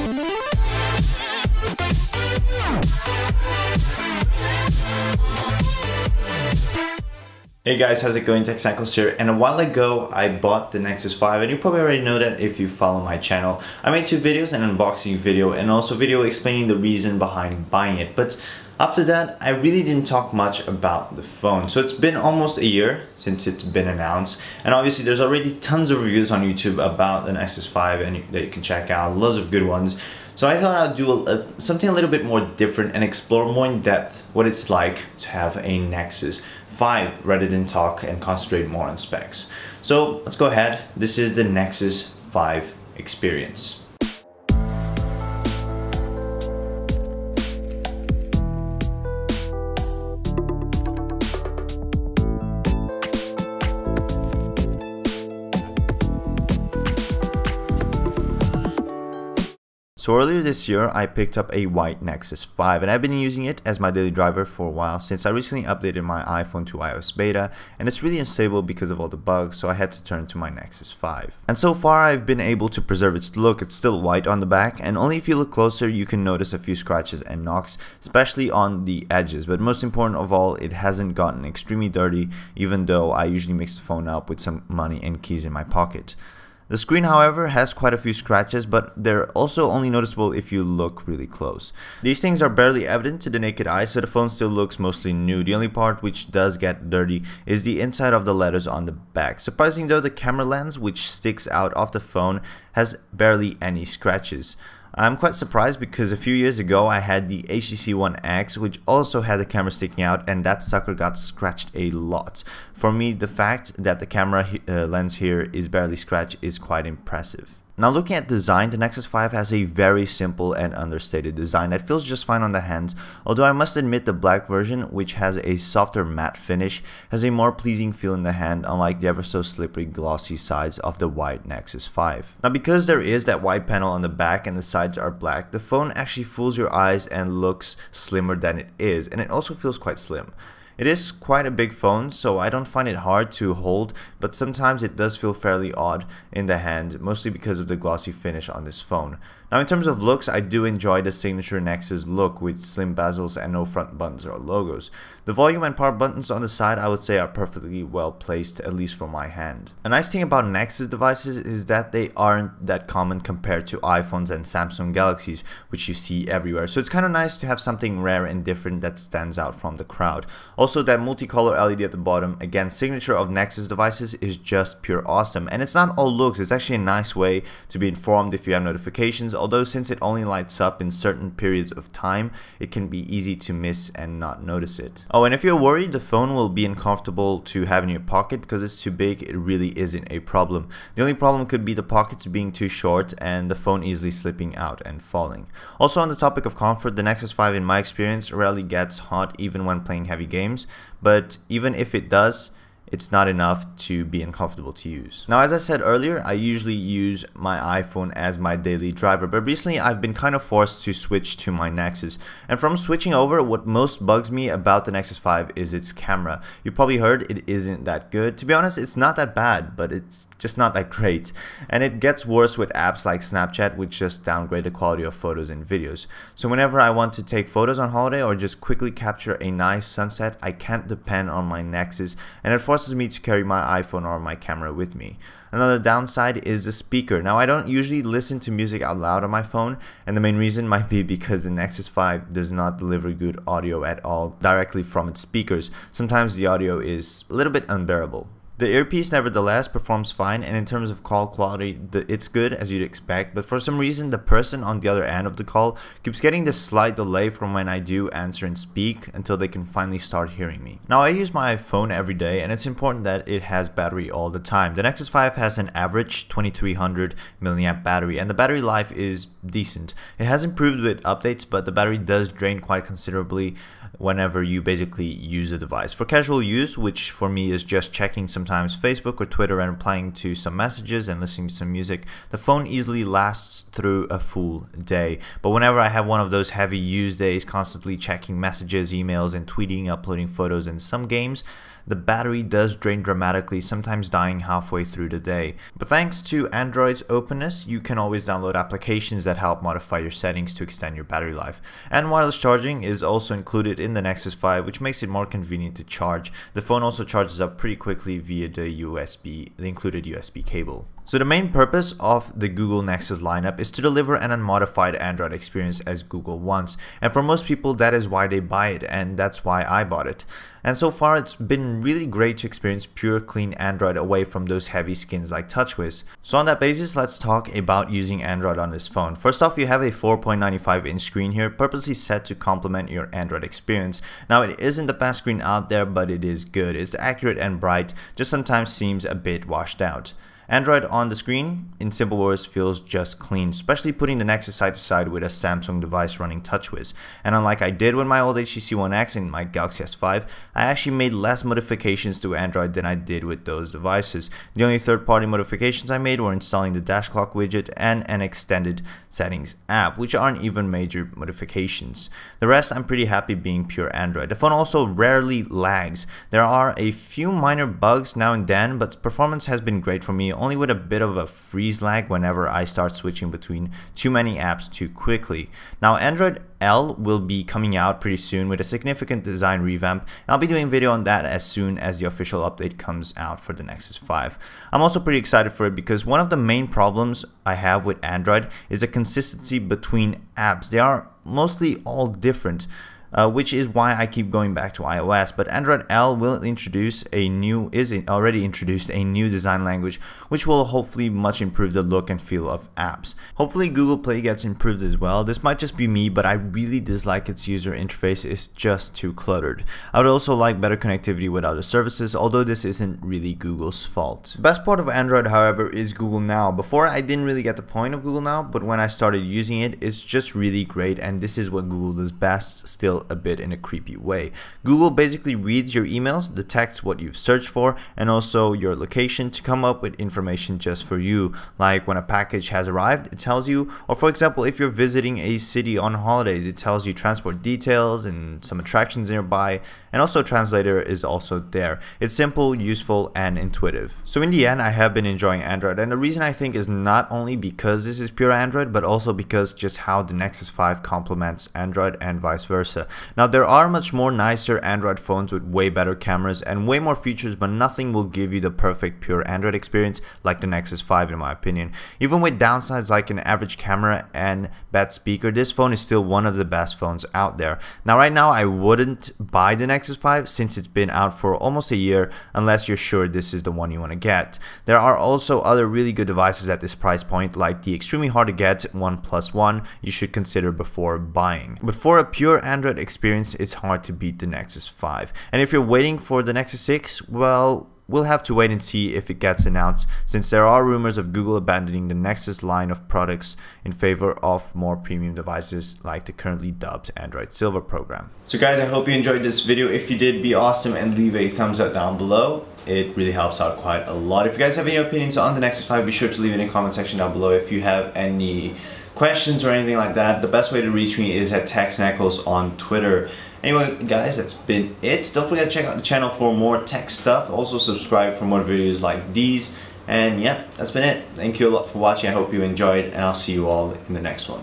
Hey guys, how's it going? TechSnackles here, and a while ago I bought the Nexus 5, and you probably already know that if you follow my channel. I made 2 videos, an unboxing video and also a video explaining the reason behind buying it. But after that, I really didn't talk much about the phone. So it's been almost a year since it's been announced, and obviously there's already tons of reviews on YouTube about the Nexus 5 and that you can check out, loads of good ones. So I thought I'd do something a little bit more different and explore more in depth what it's like to have a Nexus 5 rather than talk and concentrate more on specs. So let's go ahead. This is the Nexus 5 experience. So earlier this year, I picked up a white Nexus 5, and I've been using it as my daily driver for a while since I recently updated my iPhone to iOS beta, and it's really unstable because of all the bugs, so I had to turn to my Nexus 5. And so far, I've been able to preserve its look. It's still white on the back, and only if you look closer, you can notice a few scratches and knocks, especially on the edges. But most important of all, it hasn't gotten extremely dirty, even though I usually mix the phone up with some money and keys in my pocket. The screen, however, has quite a few scratches, but they're also only noticeable if you look really close. These things are barely evident to the naked eye, so the phone still looks mostly new. The only part which does get dirty is the inside of the letters on the back. Surprising though, the camera lens, which sticks out of the phone, has barely any scratches. I'm quite surprised because a few years ago I had the HTC One X, which also had the camera sticking out, and that sucker got scratched a lot. For me, the fact that the camera lens here is barely scratched is quite impressive. Now, looking at design, the Nexus 5 has a very simple and understated design that feels just fine on the hands, although I must admit the black version, which has a softer matte finish, has a more pleasing feel in the hand, unlike the ever so slippery glossy sides of the white Nexus 5. Now, because there is that white panel on the back and the sides are black, the phone actually fools your eyes and looks slimmer than it is, and it also feels quite slim. It is quite a big phone, so I don't find it hard to hold, but sometimes it does feel fairly odd in the hand, mostly because of the glossy finish on this phone. Now, in terms of looks, I do enjoy the signature Nexus look with slim bezels and no front buttons or logos. The volume and power buttons on the side, I would say, are perfectly well placed, at least for my hand. A nice thing about Nexus devices is that they aren't that common compared to iPhones and Samsung Galaxies, which you see everywhere. So it's kind of nice to have something rare and different that stands out from the crowd. Also, that multicolor LED at the bottom, again, signature of Nexus devices, is just pure awesome. And it's not all looks, it's actually a nice way to be informed if you have notifications, although since it only lights up in certain periods of time, it can be easy to miss and not notice it. Oh, and if you're worried the phone will be uncomfortable to have in your pocket because it's too big, it really isn't a problem. The only problem could be the pockets being too short and the phone easily slipping out and falling. Also, on the topic of comfort, the Nexus 5 in my experience rarely gets hot even when playing heavy games, but even if it does, it's not enough to be uncomfortable to use. Now, as I said earlier, I usually use my iPhone as my daily driver, but recently I've been kind of forced to switch to my Nexus. And from switching over, what most bugs me about the Nexus 5 is its camera. You probably heard it isn't that good. To be honest, it's not that bad, but it's just not that great. And it gets worse with apps like Snapchat, which just downgrade the quality of photos and videos. So whenever I want to take photos on holiday or just quickly capture a nice sunset, I can't depend on my Nexus, and it forces me to carry my iPhone or my camera with me. Another downside is the speaker. Now, I don't usually listen to music out loud on my phone, and the main reason might be because the Nexus 5 does not deliver good audio at all directly from its speakers. Sometimes the audio is a little bit unbearable. The earpiece nevertheless performs fine, and in terms of call quality, it's good as you'd expect, but for some reason the person on the other end of the call keeps getting this slight delay from when I do answer and speak until they can finally start hearing me. Now, I use my phone every day, and it's important that it has battery all the time. The Nexus 5 has an average 2300 milliamp battery, and the battery life is decent. It has improved with updates, but the battery does drain quite considerably whenever you basically use the device. For casual use, which for me is just checking sometimes Facebook or Twitter and replying to some messages and listening to some music, the phone easily lasts through a full day. But whenever I have one of those heavy use days, constantly checking messages, emails, and tweeting, uploading photos and some games, the battery does drain dramatically, sometimes dying halfway through the day. But thanks to Android's openness, you can always download applications that help modify your settings to extend your battery life. And wireless charging is also included in the Nexus 5, which makes it more convenient to charge. The phone also charges up pretty quickly via the included USB cable. So the main purpose of the Google Nexus lineup is to deliver an unmodified Android experience as Google wants, and for most people that is why they buy it, and that's why I bought it. And so far it's been really great to experience pure clean Android away from those heavy skins like TouchWiz. So on that basis, let's talk about using Android on this phone. First off, you have a 4.95 inch screen here, purposely set to complement your Android experience. Now it isn't the best screen out there, but it is good. It's accurate and bright, just sometimes seems a bit washed out. Android on the screen, in simple words, feels just clean, especially putting the Nexus side to side with a Samsung device running TouchWiz. And unlike I did with my old HTC One X and my Galaxy S5, I actually made less modifications to Android than I did with those devices. The only third-party modifications I made were installing the dash clock widget and an extended settings app, which aren't even major modifications. The rest I'm pretty happy being pure Android. The phone also rarely lags. There are a few minor bugs now and then, but performance has been great for me, only with a bit of a freeze lag whenever I start switching between too many apps too quickly. Now Android L will be coming out pretty soon with a significant design revamp, and I'll be doing a video on that as soon as the official update comes out for the Nexus 5. I'm also pretty excited for it because one of the main problems I have with Android is the consistency between apps. They are mostly all different. Which is why I keep going back to iOS. But Android L will already introduced a new design language, which will hopefully much improve the look and feel of apps. Hopefully Google Play gets improved as well. This might just be me, but I really dislike its user interface. It's just too cluttered. I would also like better connectivity with other services, although this isn't really Google's fault. The best part of Android, however, is Google Now. Before I didn't really get the point of Google Now, but when I started using it, it's just really great, and this is what Google does best, still a bit in a creepy way. Google basically reads your emails, detects what you've searched for, and also your location to come up with information just for you. Like when a package has arrived, it tells you, or for example, if you're visiting a city on holidays, it tells you transport details and some attractions nearby, and also translator is also there. It's simple, useful, and intuitive. So in the end, I have been enjoying Android, and the reason I think is not only because this is pure Android, but also because just how the Nexus 5 complements Android and vice versa. Now there are much more nicer Android phones with way better cameras and way more features, but nothing will give you the perfect pure Android experience like the Nexus 5 in my opinion. Even with downsides like an average camera and bad speaker, this phone is still one of the best phones out there. Now right now I wouldn't buy the Nexus 5 since it's been out for almost a year unless you're sure this is the one you want to get. There are also other really good devices at this price point like the extremely hard to get OnePlus One you should consider before buying. But for a pure Android experience, it's hard to beat the Nexus 5. And if you're waiting for the Nexus 6, well, we'll have to wait and see if it gets announced, since there are rumors of Google abandoning the Nexus line of products in favor of more premium devices like the currently dubbed Android Silver program. So guys, I hope you enjoyed this video. If you did, be awesome and leave a thumbs up down below. It really helps out quite a lot. If you guys have any opinions on the Nexus 5, be sure to leave it in the comment section down below. If you have any questions or anything like that, the best way to reach me is at TechSnackles on Twitter. Anyway guys, that's been it. Don't forget to check out the channel for more tech stuff. Also subscribe for more videos like these. And yeah, that's been it. Thank you a lot for watching. I hope you enjoyed, and I'll see you all in the next one.